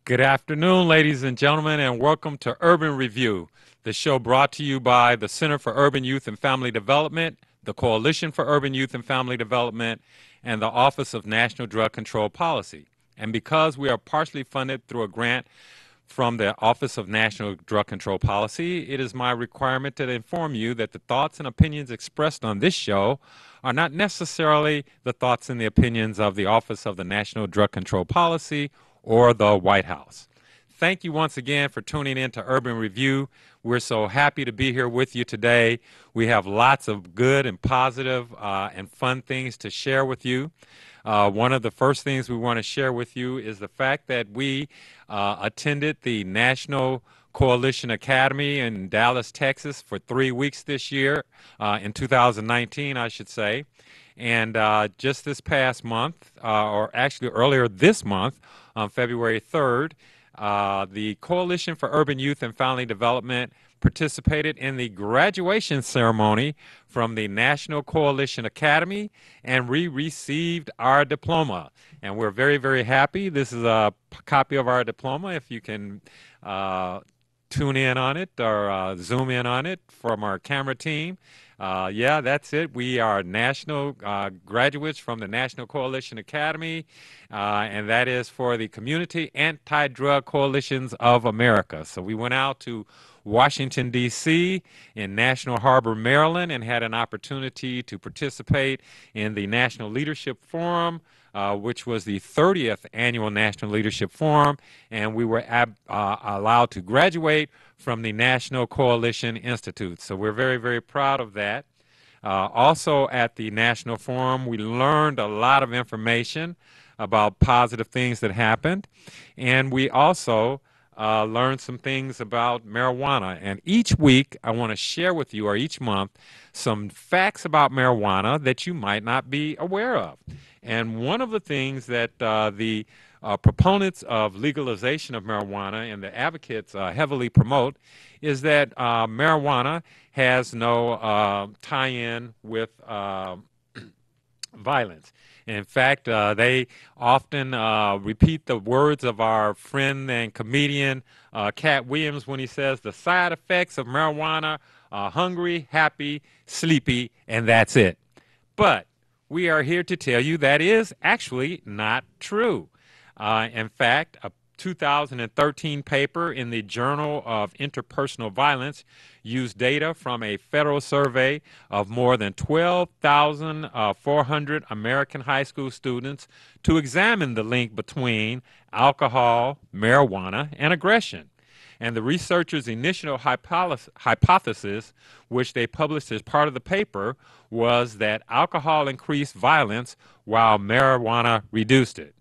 Good afternoon, ladies and gentlemen, and welcome to Urban Review, the show brought to you by the Center for Urban Youth and Family Development, the Coalition for Urban Youth and Family Development, and the Office of National Drug Control Policy. And because we are partially funded through a grant from the Office of National Drug Control Policy, it is my requirement to inform you that the thoughts and opinions expressed on this show are not necessarily the thoughts and the opinions of the Office of the National Drug Control Policy or the White House. Thank you once again for tuning in to Urban Review. We're so happy to be here with you today. We have lots of good and positive and fun things to share with you. One of the first things we want to share with you is the fact that we attended the National Coalition Academy in Dallas, Texas for 3 weeks this year, in 2019, I should say. And just this past month, or actually earlier this month, on February 3rd, the Coalition for Urban Youth and Family Development participated in the graduation ceremony from the National Coalition Academy, and we received our diploma. And we're very, very happy. This is a copy of our diploma. If you can tune in on it or zoom in on it from our camera team. Yeah, that's it. We are national graduates from the National Coalition Academy, and that is for the Community Anti-Drug Coalitions of America. So we went out to Washington, D.C., in National Harbor, Maryland, and had an opportunity to participate in the National Leadership Forum, which was the 30th Annual National Leadership Forum, and we were allowed to graduate from the National Coalition Institute. So we're very, very proud of that. Also at the National Forum, we learned a lot of information about positive things that happened, and we also learned some things about marijuana. And each week I want to share with you, or each month, some facts about marijuana that you might not be aware of. And one of the things that the proponents of legalization of marijuana and the advocates heavily promote is that marijuana has no tie-in with violence. In fact, they often repeat the words of our friend and comedian Cat Williams when he says the side effects of marijuana are hungry, happy, sleepy, and that's it. But we are here to tell you that is actually not true. In fact, a 2013 paper in the Journal of Interpersonal Violence used data from a federal survey of more than 12,400 American high school students to examine the link between alcohol, marijuana, and aggression. And the researchers' initial hypothesis, which they published as part of the paper, was that alcohol increased violence while marijuana reduced it.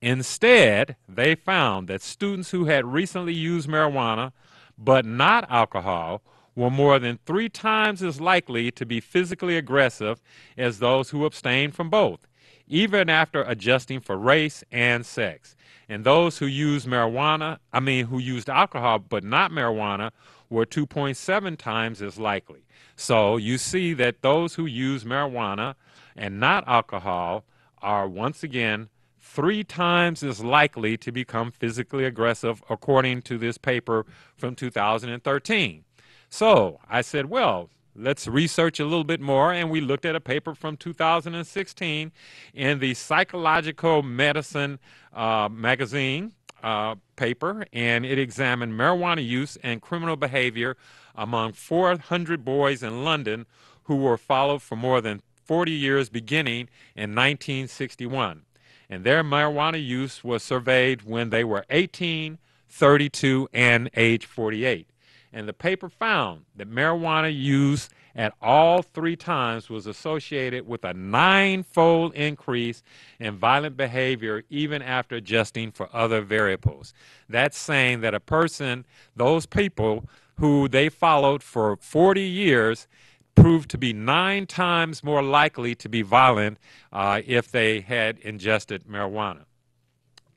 Instead, they found that students who had recently used marijuana but not alcohol were more than 3 times as likely to be physically aggressive as those who abstained from both, even after adjusting for race and sex. And those who used who used alcohol but not marijuana were 2.7 times as likely. So you see that those who use marijuana and not alcohol are once again 3 times as likely to become physically aggressive, according to this paper from 2013. So I said, well, let's research a little bit more, and we looked at a paper from 2016 in the Psychological Medicine magazine paper, and it examined marijuana use and criminal behavior among 400 boys in London who were followed for more than 40 years beginning in 1961. And their marijuana use was surveyed when they were 18, 32, and age 48. And the paper found that marijuana use at all 3 times was associated with a 9-fold increase in violent behavior even after adjusting for other variables. That's saying that those people who they followed for 40 years proved to be 9 times more likely to be violent if they had ingested marijuana.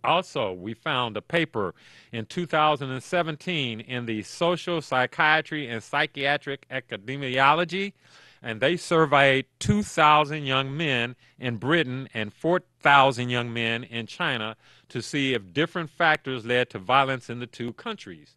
Also, we found a paper in 2017 in the Social Psychiatry and Psychiatric Epidemiology and they surveyed 2,000 young men in Britain and 4,000 young men in China to see if different factors led to violence in the two countries.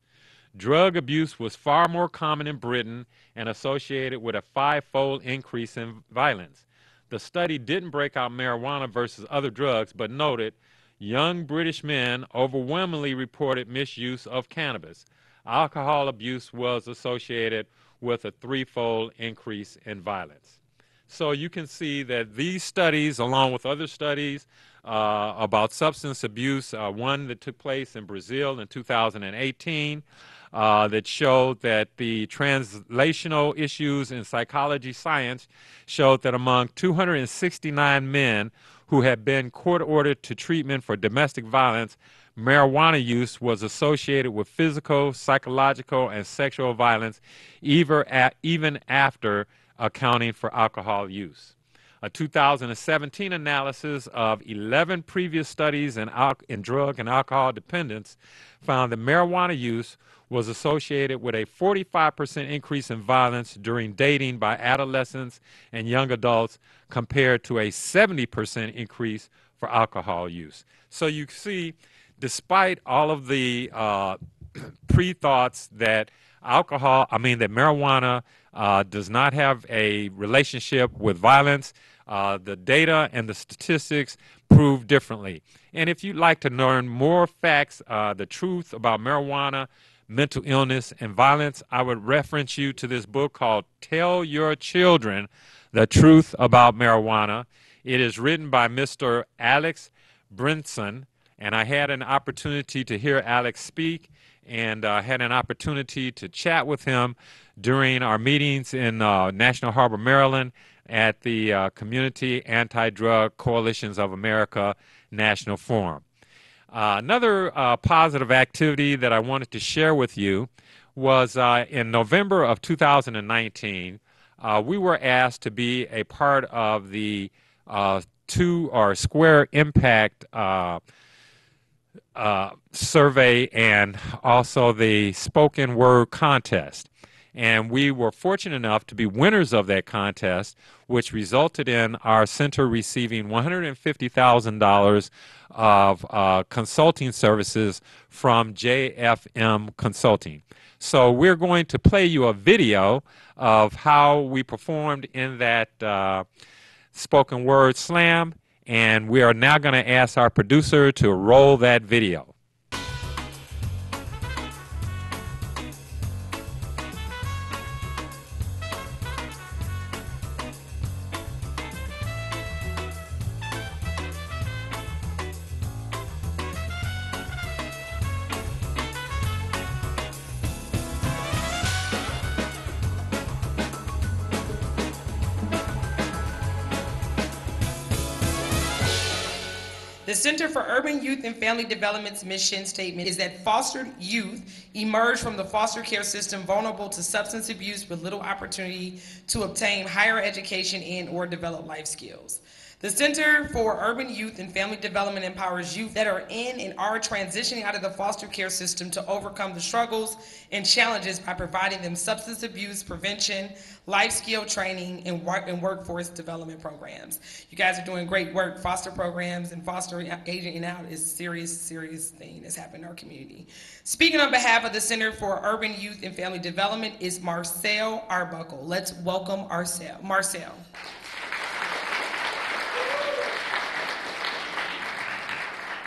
Drug abuse was far more common in Britain and associated with a five-fold increase in violence. The study didn't break out marijuana versus other drugs, but noted young British men overwhelmingly reported misuse of cannabis. Alcohol abuse was associated with a threefold increase in violence. So you can see that these studies, along with other studies about substance abuse, one that took place in Brazil in 2018, that showed that the translational issues in psychology science showed that among 269 men who had been court-ordered to treatment for domestic violence, marijuana use was associated with physical, psychological, and sexual violence, even after accounting for alcohol use. A 2017 analysis of 11 previous studies in drug and alcohol dependence found that marijuana use was associated with a 45% increase in violence during dating by adolescents and young adults compared to a 70% increase for alcohol use. So you see, despite all of the pre-thoughts that that marijuana does not have a relationship with violence, the data and the statistics prove differently. And if you'd like to learn more facts, the truth about marijuana, mental illness, and violence, I would reference you to this book called Tell Your Children the Truth About Marijuana. It is written by Mr. Alex Brinson, and I had an opportunity to hear Alex speak and had an opportunity to chat with him during our meetings in National Harbor, Maryland at the Community Anti-Drug Coalitions of America National Forum. Another positive activity that I wanted to share with you was in November of 2019, we were asked to be a part of the Square Impact survey and also the spoken word contest. And we were fortunate enough to be winners of that contest, which resulted in our center receiving $150,000 of consulting services from JFM Consulting. So we're going to play you a video of how we performed in that spoken word slam, and we are now going to ask our producer to roll that video. The Center for Urban Youth and Family Development's mission statement is that foster youth emerge from the foster care system vulnerable to substance abuse with little opportunity to obtain higher education and/or develop life skills. The Center for Urban Youth and Family Development empowers youth that are in and are transitioning out of the foster care system to overcome the struggles and challenges by providing them substance abuse prevention, life skill training, and workforce development programs. You guys are doing great work. Foster programs and foster aging out is a serious thing that's happened in our community. Speaking on behalf of the Center for Urban Youth and Family Development is Marcel Arbuckle. Let's welcome Marcel.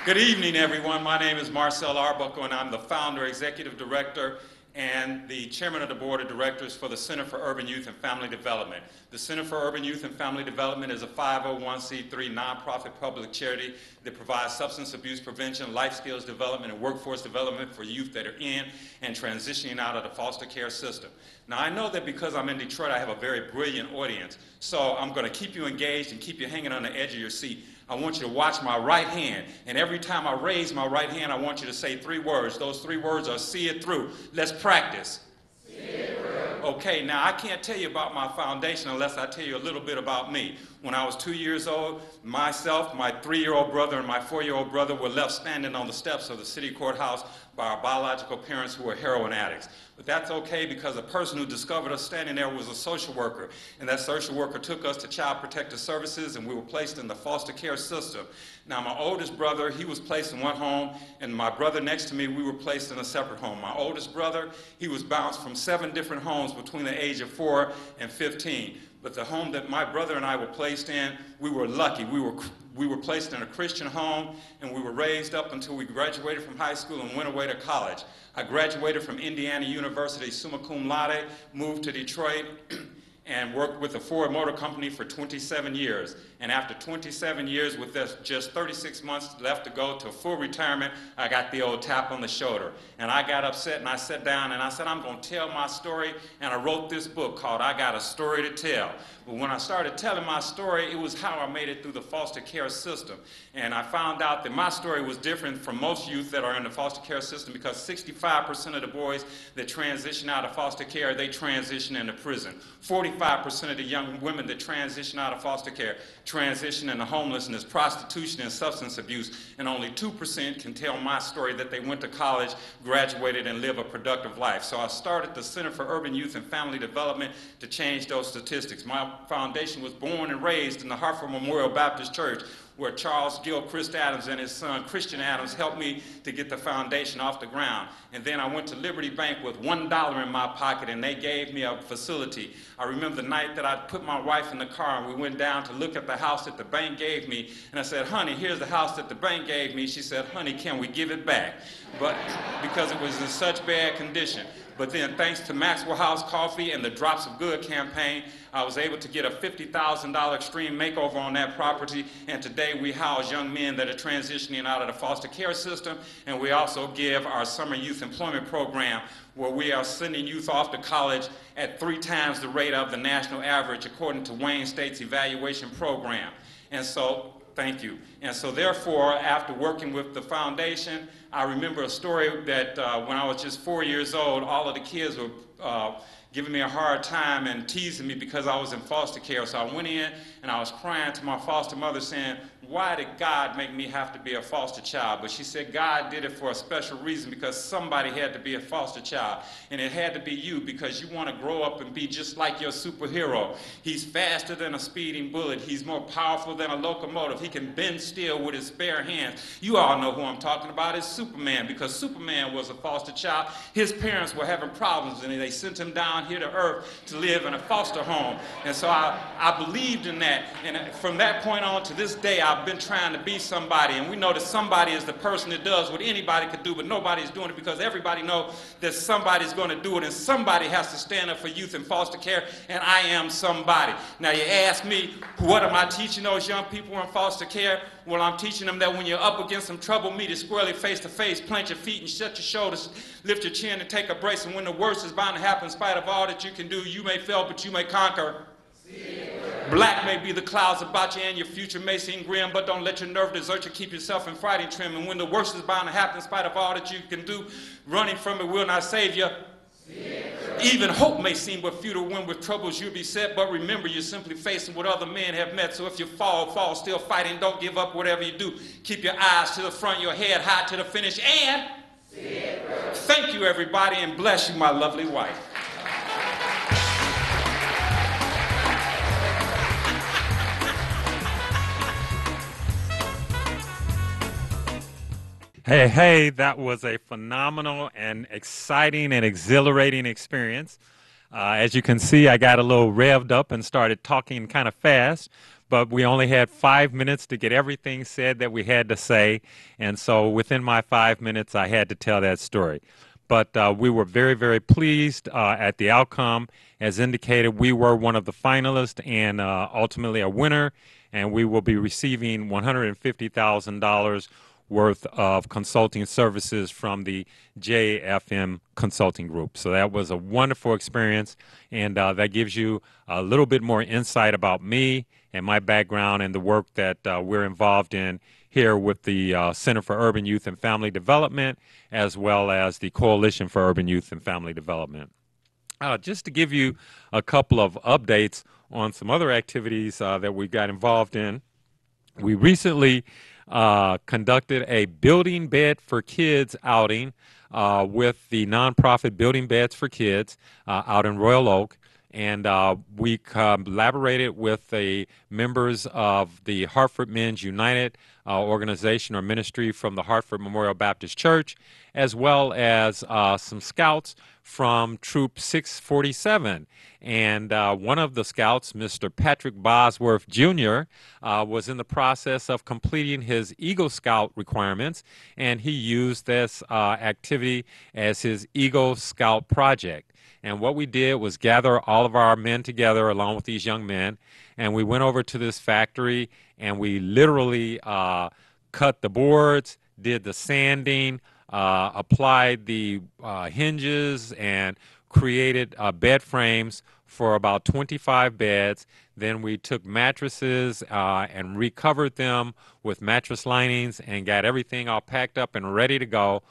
Good evening, everyone. My name is Marcel Arbuckle, and I'm the founder, executive director, and the chairman of the board of directors for the Center for Urban Youth and Family Development. The Center for Urban Youth and Family Development is a 501c3 nonprofit public charity that provides substance abuse prevention, life skills development, and workforce development for youth that are in and transitioning out of the foster care system. Now, I know that because I'm in Detroit, I have a very brilliant audience, so I'm going to keep you engaged and keep you hanging on the edge of your seat. I want you to watch my right hand, and every time I raise my right hand, I want you to say 3 words. Those 3 words are see it through. Let's practice. See it through. Okay, now I can't tell you about my foundation unless I tell you a little bit about me. When I was 2 years old, myself, my 3-year-old brother, and my 4-year-old brother were left standing on the steps of the city courthouse by our biological parents who were heroin addicts. But that's okay because the person who discovered us standing there was a social worker. And that social worker took us to Child Protective Services, and we were placed in the foster care system. Now, my oldest brother, he was placed in one home, and my brother next to me, we were placed in a separate home. My oldest brother, he was bounced from 7 different homes between the age of 4 and 15. But the home that my brother and I were placed in, we were lucky. We were placed in a Christian home, and we were raised up until we graduated from high school and went away to college. I graduated from Indiana University summa cum laude, moved to Detroit, and worked with the Ford Motor Company for 27 years. And after 27 years, with just 36 months left to go to full retirement, I got the old tap on the shoulder. And I got upset, and I sat down, and I said, I'm going to tell my story. And I wrote this book called I Got a Story to Tell. But when I started telling my story, it was how I made it through the foster care system. And I found out that my story was different from most youth that are in the foster care system, because 65% of the boys that transition out of foster care, they transition into prison. 45% of the young women that transition out of foster care transition into homelessness, prostitution, and substance abuse. And only 2% can tell my story that they went to college, graduated, and live a productive life. So I started the Center for Urban Youth and Family Development to change those statistics. My foundation was born and raised in the Hartford Memorial Baptist Church, where Charles Gilchrist Adams and his son Christian Adams helped me to get the foundation off the ground. And then I went to Liberty Bank with $1 in my pocket, and they gave me a facility. I remember the night that I put my wife in the car, and we went down to look at the house that the bank gave me. And I said, honey, here's the house that the bank gave me. She said, honey, can we give it back? But because it was in such bad condition. But then thanks to Maxwell House Coffee and the Drops of Good campaign, I was able to get a $50,000 extreme makeover on that property. And today we house young men that are transitioning out of the foster care system. And we also give our summer youth employment program, where we are sending youth off to college at 3 times the rate of the national average, according to Wayne State's evaluation program. And so, thank you. And so therefore, after working with the foundation, I remember a story that when I was just 4 years old, all of the kids were giving me a hard time and teasing me because I was in foster care. So I went in and I was crying to my foster mother saying, why did God make me have to be a foster child? But she said God did it for a special reason, because somebody had to be a foster child. And it had to be you, because you want to grow up and be just like your superhero. He's faster than a speeding bullet. He's more powerful than a locomotive. He can bend steel with his bare hands. You all know who I'm talking about. It's Superman, because Superman was a foster child. His parents were having problems, and they sent him down here to earth to live in a foster home. And so I believed in that. And from that point on to this day, I've been trying to be somebody. And we know that somebody is the person that does what anybody could do, but nobody's doing it, because everybody knows that somebody's going to do it, and somebody has to stand up for youth in foster care, and I am somebody. Now you ask me, what am I teaching those young people in foster care? Well, I'm teaching them that when you're up against some trouble, meet it squarely face to face, plant your feet and shut your shoulders, lift your chin and take a brace, and when the worst is bound to happen, in spite of all that you can do, you may fail, but you may conquer. Black may be the clouds about you, and your future may seem grim, but don't let your nerve desert you. Keep yourself in fighting trim, and when the worst is bound to happen, in spite of all that you can do, running from it will not save you. Even hope may seem but futile when with troubles you'll be set, but remember you're simply facing what other men have met. So if you fall still fighting, don't give up whatever you do. Keep your eyes to the front, your head high to the finish, and thank you everybody, and bless you my lovely wife. Hey, that was a phenomenal and exciting and exhilarating experience. As you can see, I got a little revved up and started talking kind of fast, but we only had 5 minutes to get everything said that we had to say, and so within my 5 minutes, I had to tell that story. But we were very, very pleased at the outcome. As indicated, we were one of the finalists and ultimately a winner, and we will be receiving $150,000 worth of consulting services from the JFM Consulting Group. So that was a wonderful experience, and that gives you a little bit more insight about me and my background and the work that we're involved in here with the Center for Urban Youth and Family Development, as well as the Coalition for Urban Youth and Family Development. Just to give you a couple of updates on some other activities that we got involved in. We recently conducted a Building Bed for Kids outing with the nonprofit Building Beds for Kids out in Royal Oak. And we collaborated with the members of the Hartford Men's United organization or ministry from the Hartford Memorial Baptist Church, as well as some scouts from Troop 647. And one of the scouts, Mr. Patrick Bosworth Jr., was in the process of completing his Eagle Scout requirements, and he used this activity as his Eagle Scout project. And what we did was gather all of our men together along with these young men, and we went over to this factory and we literally cut the boards, did the sanding, applied the hinges, and created bed frames for about 25 beds. Then we took mattresses and recovered them with mattress linings and got everything all packed up and ready to go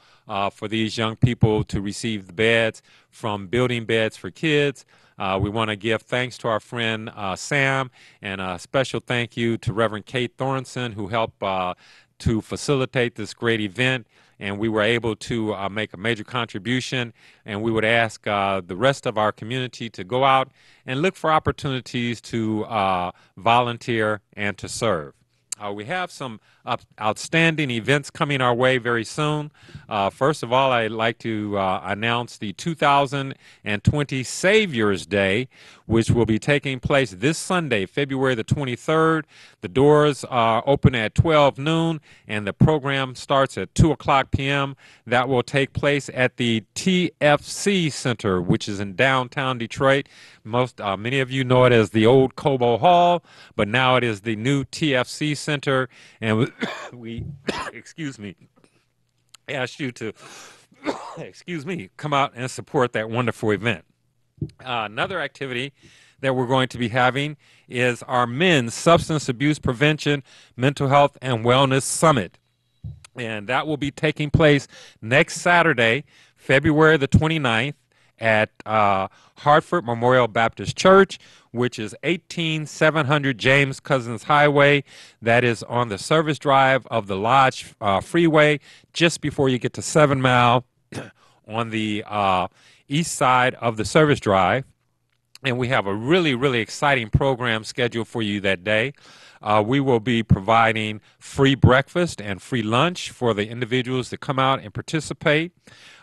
for these young people to receive the beds from Building Beds for Kids. We want to give thanks to our friend Sam, and a special thank you to Reverend Kate Thornton, who helped to facilitate this great event. And we were able to make a major contribution, and we would ask the rest of our community to go out and look for opportunities to volunteer and to serve. We have some outstanding events coming our way very soon. First of all, I'd like to announce the 2020 Savior's Day, which will be taking place this Sunday, February the 23rd. The doors are open at 12 noon, and the program starts at 2 o'clock p.m. That will take place at the TFC Center, which is in downtown Detroit. Many of you know it as the old Cobo Hall, but now it is the new TFC Center, and we excuse me, ask you to come out and support that wonderful event. Another activity that we're going to be having is our Men's Substance Abuse Prevention, Mental Health, and Wellness Summit. And that will be taking place next Saturday, February the 29th, at Hartford Memorial Baptist Church, which is 18700 James Cousins Highway. That is on the service drive of the Lodge Freeway, just before you get to 7 Mile on the east side of the service drive. And we have a really, really exciting program scheduled for you that day. We will be providing free breakfast and free lunch for the individuals that come out and participate.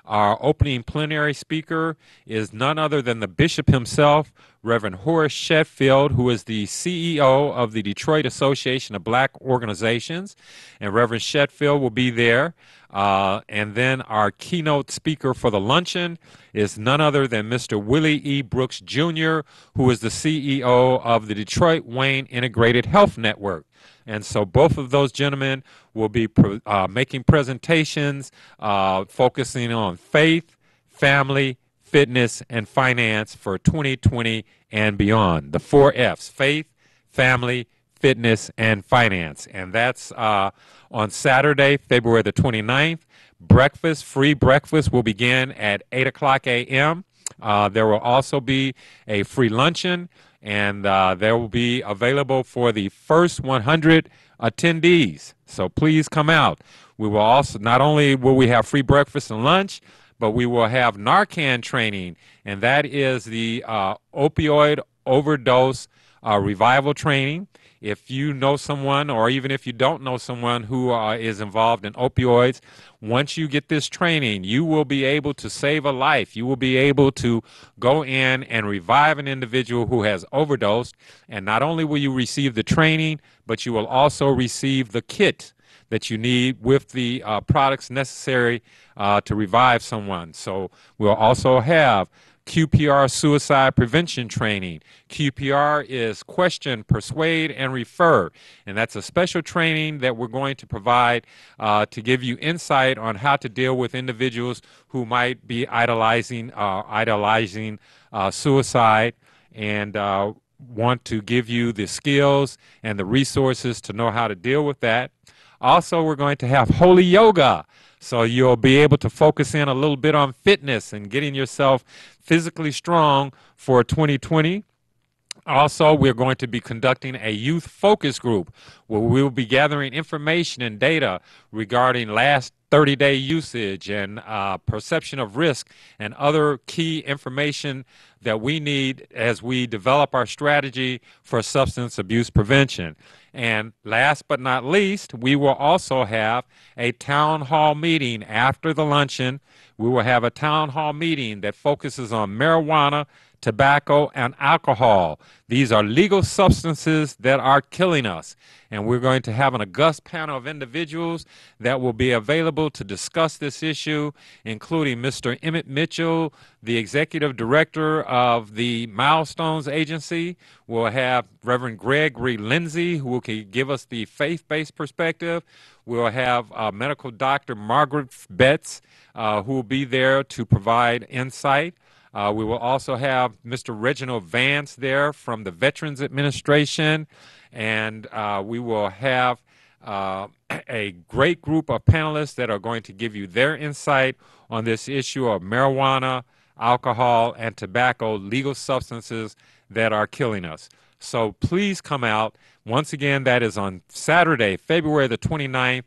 Our opening plenary speaker is none other than the bishop himself, Reverend Horace Sheffield, who is the CEO of the Detroit Association of Black Organizations. And Reverend Sheffield will be there. And then our keynote speaker for the luncheon is none other than Mr. Willie E. Brooks, Jr., who is the CEO of the Detroit Wayne Integrated Health Network. And so both of those gentlemen will be making presentations focusing on faith, family, fitness, and finance for 2020 and beyond. The 4 F's: faith, family, fitness, and finance. And that's on Saturday, February the 29th. Breakfast, free breakfast, will begin at 8 o'clock a.m. There will also be a free luncheon, and there will be available for the first 100 attendees. So please come out. We will also, not only will we have free breakfast and lunch, but we will have Narcan training, and that is the opioid overdose revival training. If you know someone, or even if you don't know someone who is involved in opioids, once you get this training, you will be able to save a life. You will be able to go in and revive an individual who has overdosed. And not only will you receive the training, but you will also receive the kit that you need with the products necessary to revive someone. So we'll also have QPR suicide prevention training. QPR is question, persuade, and refer. And that's a special training that we're going to provide to give you insight on how to deal with individuals who might be idolizing suicide, and want to give you the skills and the resources to know how to deal with that. Also, we're going to have holy yoga. So you'll be able to focus in a little bit on fitness and getting yourself physically strong for 2020. Also, we're going to be conducting a youth focus group where we'll be gathering information and data regarding last 30-day usage and perception of risk and other key information that we need as we develop our strategy for substance abuse prevention. And last but not least, we will also have a town hall meeting after the luncheon. We will have a town hall meeting that focuses on marijuana, tobacco, and alcohol. These are legal substances that are killing us. And we're going to have an august panel of individuals that will be available to discuss this issue, including Mr. Emmett Mitchell, the Executive Director of the Milestones Agency. We'll have Reverend Gregory Lindsay, who will give us the faith-based perspective. We'll have medical doctor Margaret Betts, who will be there to provide insight. We will also have Mr. Reginald Vance there from the Veterans Administration, and we will have a great group of panelists that are going to give you their insight on this issue of marijuana, alcohol, and tobacco, legal substances that are killing us. So please come out. Once again, that is on Saturday, February the 29th,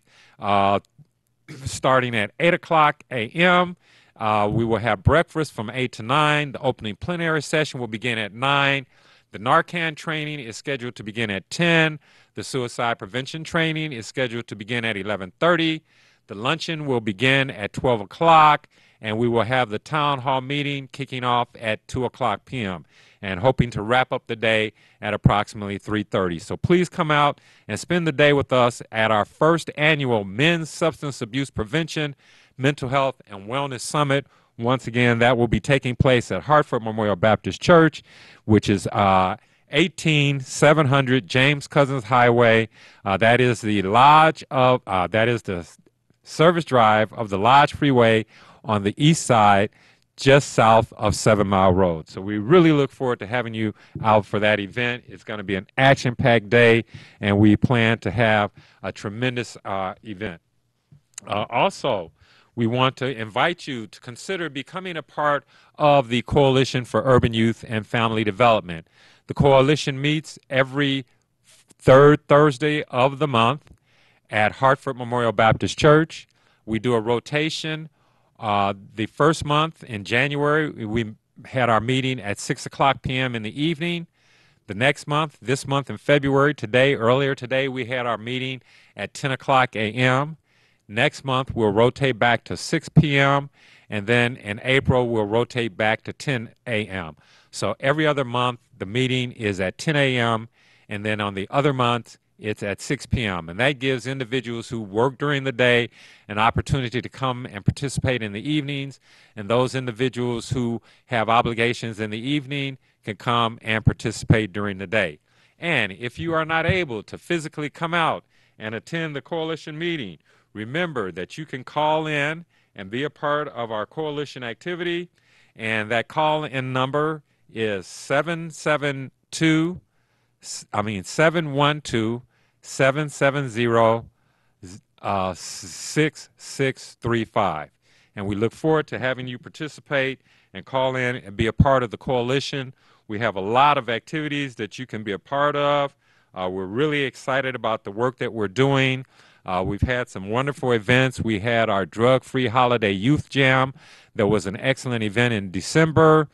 starting at 8 o'clock a.m. We will have breakfast from 8 to 9. The opening plenary session will begin at 9. The Narcan training is scheduled to begin at 10. The suicide prevention training is scheduled to begin at 11:30. The luncheon will begin at 12 o'clock, and we will have the town hall meeting kicking off at 2 o'clock p.m. and hoping to wrap up the day at approximately 3:30. So please come out and spend the day with us at our first annual Men's Substance Abuse Prevention, Mental Health, and Wellness Summit. Once again, that will be taking place at Hartford Memorial Baptist Church, which is 18700 James Cousins Highway. That is the lodge of, that is the service drive of the Lodge Freeway on the east side, just south of 7 Mile Road. So we really look forward to having you out for that event. It's going to be an action-packed day, and we plan to have a tremendous event. Also, we want to invite you to consider becoming a part of the Coalition for Urban Youth and Family Development. The coalition meets every third Thursday of the month at Hartford Memorial Baptist Church. We do a rotation. The first month in January, we had our meeting at 6 o'clock p.m. in the evening. The next month, this month in February, earlier today, we had our meeting at 10 o'clock a.m. Next month, we'll rotate back to 6 p.m., and then in April, we'll rotate back to 10 a.m. So every other month, the meeting is at 10 a.m., and then on the other months, it's at 6 p.m. And that gives individuals who work during the day an opportunity to come and participate in the evenings, and those individuals who have obligations in the evening can come and participate during the day. And if you are not able to physically come out and attend the coalition meeting, remember that you can call in and be a part of our coalition activity, and that call-in number is 712-770-6635. And we look forward to having you participate and call in and be a part of the coalition. We have a lot of activities that you can be a part of. We're really excited about the work that we're doing. We've had some wonderful events. We had our drug-free holiday youth jam. That was an excellent event in December.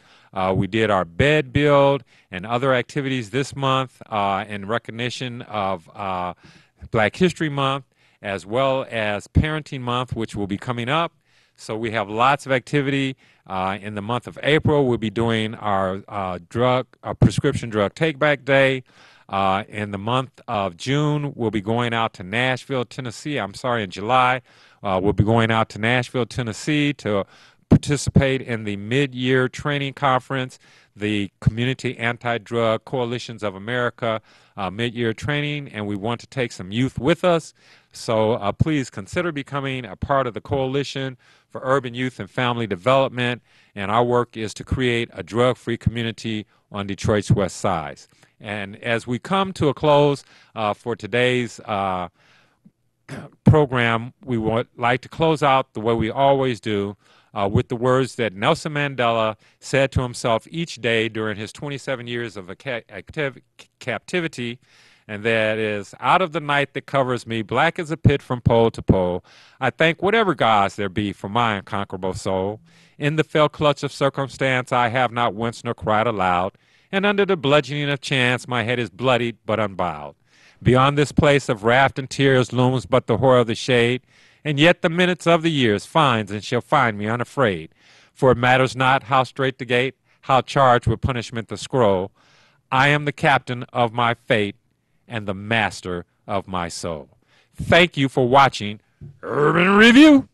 We did our bed build and other activities this month in recognition of Black History Month, as well as Parenting Month, which will be coming up. So we have lots of activity. In the month of April, we'll be doing our prescription drug take-back day. In the month of June, we'll be going out to Nashville, Tennessee. In July, we'll be going out to Nashville, Tennessee to participate in the mid-year training conference, the Community Anti-Drug Coalitions of America mid-year training, and we want to take some youth with us. So please consider becoming a part of the Coalition for Urban Youth and Family Development, and our work is to create a drug-free community on Detroit's West Side. And as we come to a close for today's program, we would like to close out the way we always do with the words that Nelson Mandela said to himself each day during his 27 years of captivity, and that is, out of the night that covers me, black as a pit from pole to pole, I thank whatever gods there be for my unconquerable soul. In the fell clutch of circumstance, I have not winced nor cried aloud, and under the bludgeoning of chance, my head is bloodied but unbowed. Beyond this place of wrath and tears looms but the horror of the shade, and yet the minutes of the years finds and shall find me unafraid. For it matters not how strait the gate, how charged with punishment the scroll, I am the captain of my fate and the master of my soul. Thank you for watching Urban Review.